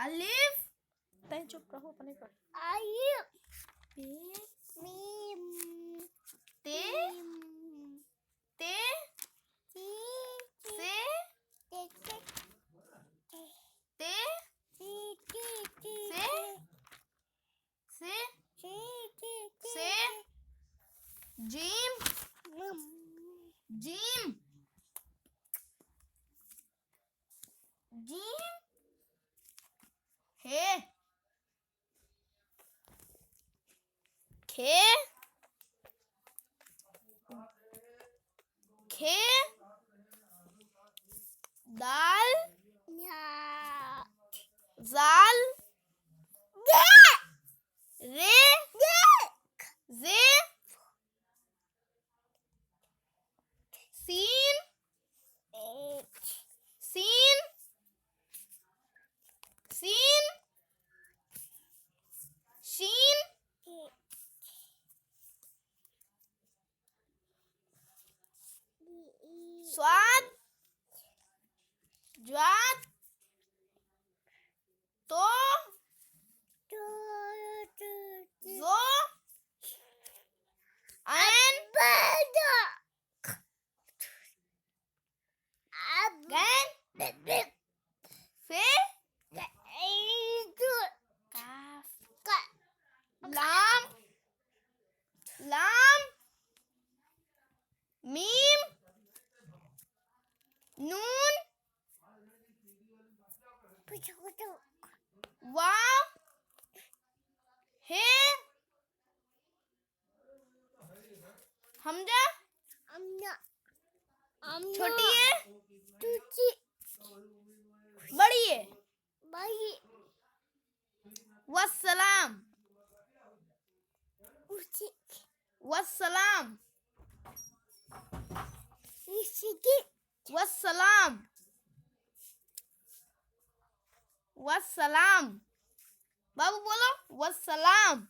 अलिफ तय चुप रहो अपने पर अलिफ मीम मीम ते ते से ते से जीम जीम जीम हे खे खे दाल जाल रे जे सीन सीन सीन शीन स्वाद ज्वाद तो जो ऐन गैन फे काफ लाम लाम मीम नून वाव हे हमजा छोटी है बड़ी है वस्सलाम वस्सलाम वस्सलाम वस्सलाम बाबू बोलो वस्सलाम